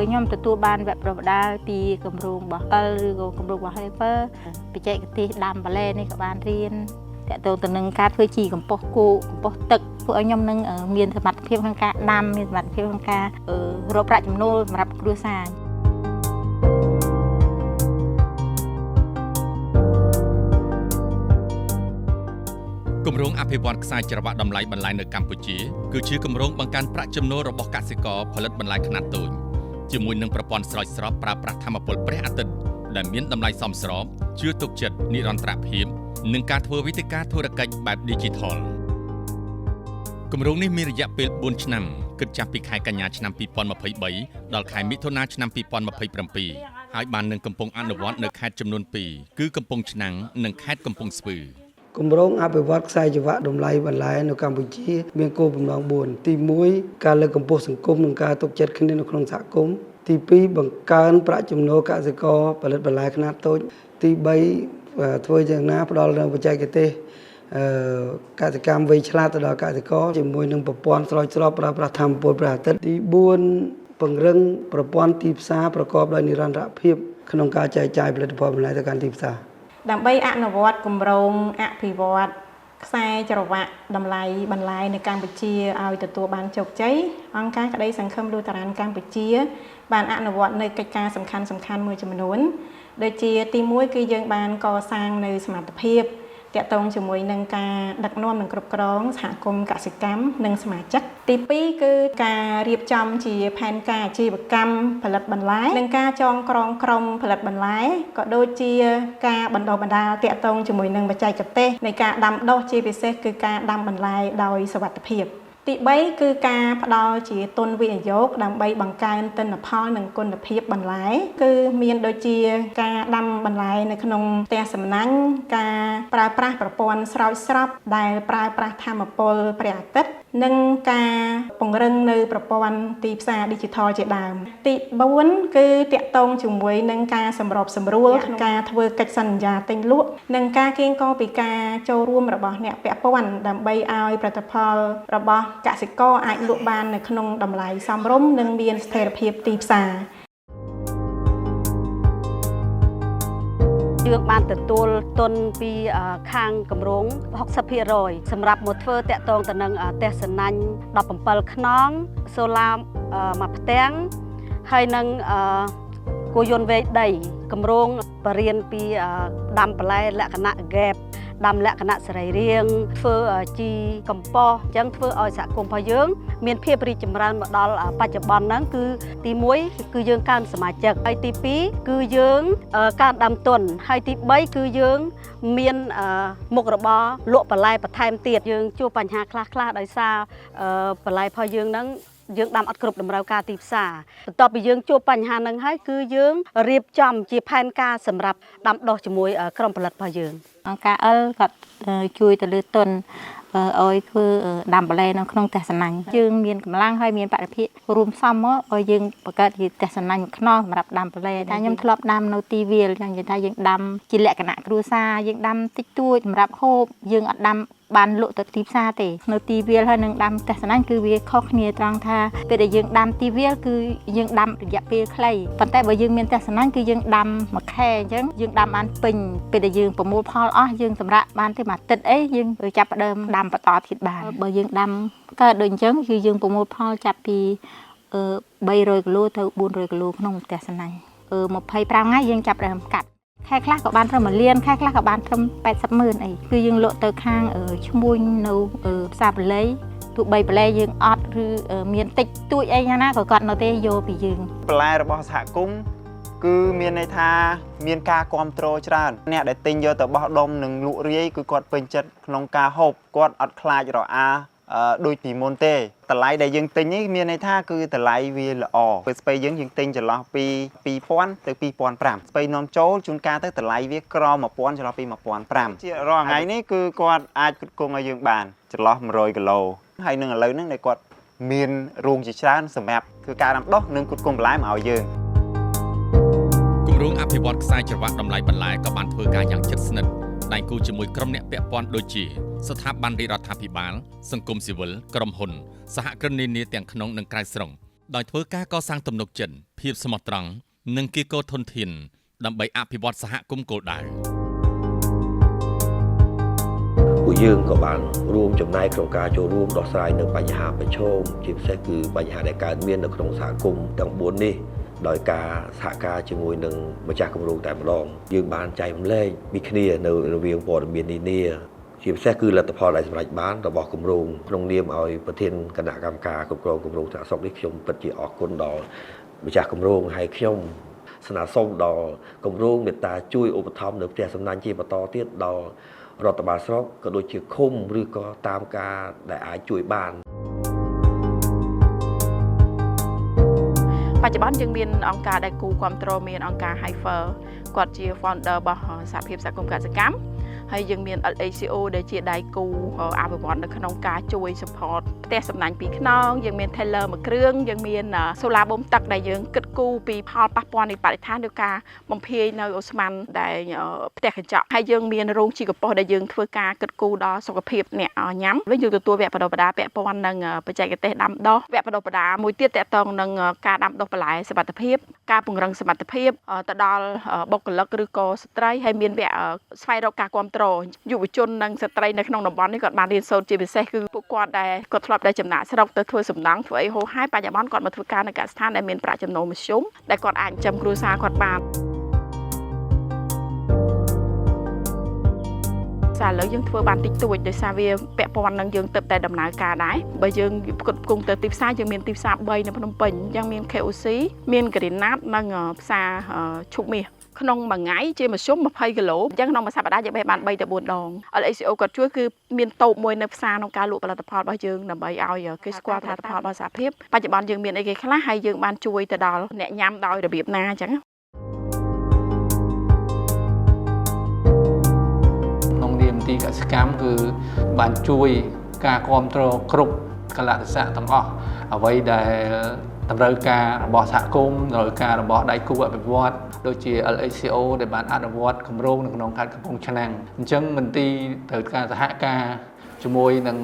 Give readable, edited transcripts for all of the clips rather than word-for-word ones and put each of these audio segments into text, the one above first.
ខ្ញុំទទួលបានវគ្គប្រវត្តិពីគម្រោងរបស់អលឬក៏គម្រោងរបស់ Hyper បច្ចេកទេសដាំបន្លែនេះក៏បានរៀនតទៅទៅនឹងការធ្វើជីកំប៉ុស្តគោកំប៉ុស្តទឹកធ្វើឲ្យខ្ញុំនឹងមានសមត្ថភាពក្នុងការដាំមានសមត្ថភាពក្នុងការរកប្រាក់ចំណូលសម្រាប់គ្រួសារគម្រោងអភិវឌ្ឍខ្សែច្រវាក់តម្លៃបន្លែនៅកម្ពុជាគឺជាគម្រោងបង្កើនប្រាក់ចំណូលរបស់កសិករផលិតបន្លែខ្នាតតូចជាមួយនឹងប្រព័ន្ធស្រោចស្រពប្រើប្រាស់ថាមពលព្រះអាទិត្យដែលមានតម្លៃសមស្របជឿទុកចិត្តនិរន្តរភាពនិងការធ្វើវិធីការធុរកិច្ចបែប Digital គម្រោងនេះមានរយៈពេល4ឆ្នាំគិតចាប់ពីខែកញ្ញាឆ្នាំ2023ដល់ខែមិថុនាឆ្នាំ2027ហើយបាននឹងកំពុងអនុវត្តនៅខេត្តចំនួន2គឺកំពង់ឆ្នាំងនិងខេត្តកំពង់ស្ពឺគម្រោងអភិវឌ្ឍខ្សែច្រវាក់តម្លៃបន្លែនៅកម្ពុជាមានគោលបំណង4ទី1ការលើកកម្ពស់សង្គមនិងការទុកចិត្តគ្នានៅក្នុងសហគមន៍ទី2បង្កើនប្រាក់ចំណូលកសិករផលិតបន្លែខ្នាតតូចទី3ធ្វើយ៉ាងណាផ្ដល់នូវបច្ចេកទេសកសិកម្មវៃឆ្លាតទៅដល់កសិករជាមួយនឹងប្រព័ន្ធស្រោចស្រពប្រើប្រាស់ថាមពលព្រះអាទិត្យទី4ពង្រឹងប្រព័ន្ធទីផ្សារប្រកបដោយនិរន្តរភាពក្នុងការចែកចាយផលិតផលបន្លែទៅកាន់ទីផ្សារដើម្បីអនុវត្តគម្រោងអភិវឌ្ឍខ្សែច្រវាក់តម្លៃបន្លែនៅកម្ពុជាឲ្យទទួលបានជោគជ័យអង្គការក្តីសង្ឃឹមលូតារ៉ានកម្ពុជាបានអនុវត្តនៅកិច្ចការសំខាន់មួយចំនួនដូចជាទី1គឺយើងបានកសាងនៅសមត្ថភាពទាក់ទងជាមួយនឹងការដឹកនាំនិងគ្រប់គ្រងសហគមន៍កសិកម្មនិងសមាជិកទី2គឺការរៀបចំជាផែនការអាជីវកម្មផលិតបន្លែនិងការចងក្រងក្រុមផលិតបន្លែក៏ដូចជាការបណ្ដុះបណ្ដាលទាក់ទងជាមួយនឹងបច្ចេកទេសនៃការដាំដុះជាពិសេសគឺការដាំបន្លែដោយសុវត្ថិភាពទី3គឺការផ្ដល់ជាទុនវិនិយោគដើម្បីបង្កើនទិន្នផលនិងគុណភាពបន្លែគឺមានដូចជាការដាំបន្លែនៅក្នុងផ្ទះសំណាញ់ការប្រើប្រាស់ប្រព័ន្ធស្រោចស្រពដែលប្រើប្រាស់ថាមពលព្រះអាទិត្យនិងការពង្រឹងនៅប្រព័ន្ធទីផ្សារ Digital ជាដើមទី4គឺតាក់ទងជាមួយនឹងការសម្របសម្រួលក្នុងការធ្វើកិច្ចសន្យាទិញលក់និងការកៀងគរពីការចូលរួមរបស់អ្នកពាក់ព័ន្ធដើម្បីឲ្យផលិតផលរបស់កសិករអាចលក់បាននៅក្នុងតម្លៃសមរម្យនិងមានស្ថិរភាពទីផ្សារយើងបានទទួលទុនពីខាងគម្រោង 60% សម្រាប់មកធ្វើតាក់ទងទៅនឹងផ្ទះសំណាញ់17ខ្នងសូឡាមួយផ្ទាំងហើយនឹងគោយន្តវែកដីគម្រោងបរៀនពីដាំបន្លែលក្ខណៈហ្គែបដាំលក្ខណៈសរីរាង្គធ្វើជីកំប៉ុស្តអញ្ចឹងធ្វើឲ្យសហគមន៍របស់យើងមានភាពរីកចម្រើនមកដល់បច្ចុប្បន្នហ្នឹងគឺទី1គឺយើងកើនសមាជិកហើយទី2គឺយើងកើនដើមទុនហើយទី3គឺយើងមានមុខរបរលក់បន្លែបន្ថែមទៀតយើងជួបបញ្ហាខ្លះដោយសារបន្លែរបស់យើងហ្នឹងយើងដាំអត់គ្រប់តម្រូវការទីផ្សារបន្ទាប់ពីយើងជួបបញ្ហាហ្នឹងហើយគឺយើងរៀបចំជាផែនការសម្រាប់ដាំដុះជាមួយក្រុមផលិតរបស់យើងអង្គការអិលគាត់ជួយទៅលើទុនឲ្យធ្វើដាំបន្លែនៅក្នុងផ្ទះសំណាញ់យើងមានកម្លាំងហើយមានបរិភាគរួមផ្សំមកឲ្យយើងបង្កើតជាផ្ទះសំណាញ់មួយខ្នងសម្រាប់ដាំបន្លែតែខ្ញុំធ្លាប់ដាំនៅទីវាលយ៉ាងនិយាយថាយើងដាំជាលក្ខណៈគ្រួសារយើងដាំតិចតួចសម្រាប់ហូបយើងអត់ដាំបានលក់ទៅទីផ្សារទេនៅទីវាលហើយនឹងដាំផ្ទះសំណាញ់គឺវាខុសគ្នាត្រង់ថាពេលដែលយើងដាំទីវាលគឺយើងដាំរយៈពេលខ្លីប៉ុន្តែបើយើងមានផ្ទះសំណាញ់គឺយើងដាំមួយខែអញ្ចឹងយើងដាំបានពេញពេលដែលយើងប្រមូលផលអស់យើងសម្រាប់បានទេមួយអាទិត្យអីយើងចាប់ផ្ដើមដាំបន្តទៀតបានបើយើងដាំកើតដូចអញ្ចឹងគឺយើងប្រមូលផលចាប់ពី300គីឡូទៅ400គីឡូក្នុងផ្ទះសំណាញ់25ថ្ងៃយើងចាប់ផ្ដើមកាត់ខែខ្លះក៏បានត្រឹម1លានខែខ្លះក៏បានត្រឹម80,000អីគឺយើងលក់ទៅខាងឈ្មួញនៅផ្សារបន្លែទោះបីបន្លែយើងអត់ឬមានតិចតួចអីយ៉ាងណាក៏គាត់នៅទេយកពីយើងបន្លែរបស់សហគមន៍គឺមានន័យថាមានការគ្រប់គ្រងច្រើនអ្នកដែលទិញយកទៅបោះដុំនិងលក់រាយគឺគាត់ពេញចិត្តក្នុងការហូបគាត់អត់ខ្លាចរអាដូចពីមុនទេតម្លៃដែលយើងទិញនេះមានន័យថាគឺតម្លៃវាល្អពេលស្ពៃយើងទិញចន្លោះពី2000ទៅ2005ស្ពៃនាំចូលជួនកាលទៅតម្លៃវាក្រ1000ចន្លោះពី1500ជារាល់ថ្ងៃនេះគឺគាត់អាចផ្គត់ផ្គង់ឲ្យយើងបានចន្លោះ100គីឡូហើយនឹងឥឡូវហ្នឹងដែលគាត់មានរោងជាច្រើនសម្រាប់គឺការដាំដុះនិងផ្គត់ផ្គង់បន្លែមកឲ្យយើងគម្រោងអភិវឌ្ឍខ្សែច្រវាក់តម្លៃបន្លែក៏បានធ្វើការយ៉ាងជិតស្និទ្ធដៃគូជាមួយក្រុមអ្នកពាក់ព័ន្ធដូចជាស្ថាប័នរដ្ឋាភិបាលសង្គមស៊ីវិលក្រុមហ៊ុនសហគ្រិននានាទាំងក្នុងនិងក្រៅស្រុង ដោយធ្វើការកសាងទំនុកចិត្តភាពស្មោះត្រង់និងគីកោធនធានដើម្បីអភិវឌ្ឍសហគមន៍គោលដៅ ពួកយើងក៏បានរួមចំណែកក្នុងការចូលរួមដោះស្រាយនៅបញ្ហាប្រឈមជាពិសេសគឺបញ្ហាដែលកើតមាននៅក្នុងសហគមន៍ទាំង4នេះដោយការសហការជាមួយនឹងម្ចាស់គម្រោងតែម្ដងយើងបានចែករំលែកពីគ្នានៅរវាងព័ត៌មាននានាជាពិសេសគឺលទ្ធផលដែលសម្រេចបានរបស់គម្រោងក្នុងនាមឲ្យប្រធានគណៈកម្មការគ្រប់គ្រងគម្រោងថ្នាក់ស្រុកនេះខ្ញុំពិតជាអរគុណដល់ម្ចាស់គម្រោងហើយខ្ញុំស្នើសុំដល់គម្រោងមេត្តាជួយឧបត្ថម្ភនៅផ្ទះសំណាញ់ជាបន្តទៀតដល់រដ្ឋបាលស្រុកក៏ដូចជាឃុំឬក៏តាមការដែលអាចជួយបាន បច្ចុប្បន្នយើងមានអង្គការដែលគូគ្រប់គ្រងមានអង្គការ Hyper គាត់ជា founder របស់សហភាពសហគមន៍កសិកម្មហើយយើងមាន LACO ដែលជាដៃគូអភិវឌ្ឍនៅក្នុងការជួយ support ផ្ទះសំណាញ់2ខ្នងយើងមាន Taylor មួយគ្រឿងយើងមាន solar បូមទឹកដែលយើងគិតគូរពីផលប៉ះពាល់នៃបរិស្ថានដោយការបំភាយនៅអូស្មန်ដែលផ្ទះកញ្ចក់ហើយយើងមានរោងជីកប៉ុស្តិ៍ដែលយើងធ្វើការគិតគូរដល់សុខភាពអ្នកញ៉ាំវិញយើងទទួលវគ្គបណ្ដុះបណ្ដាលពាក់ព័ន្ធនឹងបច្ចេកទេសដាំដុះវគ្គបណ្ដុះបណ្ដាលមួយទៀតទាក់ទងនឹងការដាំដុះបន្លែសមត្ថភាពការពង្រឹងសមត្ថភាពទៅដល់បុគ្គលិកឬក៏ស្ត្រីហើយមានវគ្គស្វែងរកការគ្រប់គ្រងយុវជននិងស្ត្រីនៅក្នុងតំបន់នេះគាត់បានរៀនសូត្រជាពិសេសគឺពួកគាត់ដែលគាត់ធ្លាប់តែចំណាក់ស្រុកទៅធ្វើសំណង់ធ្វើអីហូរហែបច្ចុប្បន្នគាត់មកធ្វើការនៅកសិដ្ឋានដែលមានប្រាក់ចំណូលមធ្យមដែលគាត់អាចចិញ្ចឹមគ្រួសារគាត់បានឥឡូវយើងធ្វើបានតិចតួចដោយសារវាពាក់ព័ន្ធនឹងយើងទៅតែដំណើរការដែរបើយើងផ្គត់ផ្គង់ទៅទីផ្សារយើងមានទីផ្សារ3នៅភ្នំពេញអញ្ចឹងមាន KOC មាន Granat និងផ្សារឈុកមាសក្នុងមួយថ្ងៃជាមធ្យម20គីឡូអញ្ចឹងក្នុងមួយសប្តាហ៍យើងបេះបាន3ទៅ4ដង LACO គាត់ជួយគឺមានតូបមួយនៅផ្សារក្នុងការលក់ផលិតផលរបស់យើងដើម្បីឲ្យគេស្គាល់ផលិតផលរបស់សហភាពបច្ចុប្បន្នយើងមានអីគេខ្លះហើយយើងបានជួយទៅដល់អ្នកញ៉ាំដោយរបៀបណាអញ្ចឹងទីកសិកម្មគឺបានជួយការគ្រប់គ្រងគ្រប់កលៈទេសៈទាំងអស់អ្វីដែលតម្រូវការរបស់សហគមន៍តម្រូវការរបស់ដៃគូអភិវឌ្ឍដូចជា LACO ដែលបានអនុវត្តគម្រោងនៅក្នុងខេត្តកំពង់ឆ្នាំងអញ្ចឹងមន្ទីរត្រូវការសហការជាមួយនឹង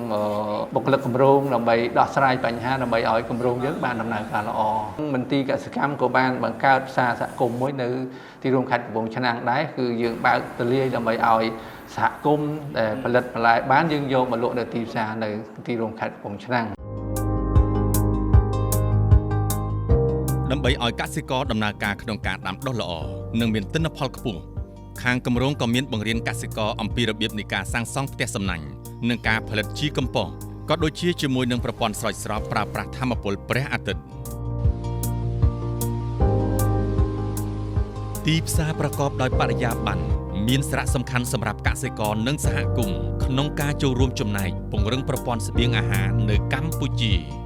បុគ្គលិកគម្រោងដើម្បីដោះស្រាយបញ្ហាដើម្បីឲ្យគម្រោងយើងបានដំណើរការល្អមន្ទីរកសិកម្មក៏បានបង្កើតផ្សារសហគមន៍មួយនៅទីរួមខេត្តកំពង់ឆ្នាំងដែរគឺយើងបើកទលាយដើម្បីឲ្យសហគមន៍ដែលផលិតបន្លែបានយើងយកមកលក់នៅទីផ្សារនៅទីរួមខេត្តកំពង់ឆ្នាំងដើម្បីឲ្យកសិករដំណើរការក្នុងការដាំដុះល្អនិងមានទិន្នផលខ្ពស់ខាងគម្រោងក៏មានបង្រៀនកសិករអំពីរបៀបនៃការសាងសង់ផ្ទះសំណាញ់និងការផលិតជីកំប៉ុស្តក៏ដូចជាជាមួយនឹងប្រព័ន្ធស្រោចស្រពប្រើប្រាស់ថាមពលព្រះអាទិត្យទីផ្សារប្រកបដោយបរិយាបន្នមានសារៈសំខាន់សម្រាប់កសិករនិងសហគមន៍ក្នុងការចូលរួមចំណែកពង្រឹងប្រព័ន្ធស្បៀងអាហារនៅកម្ពុជា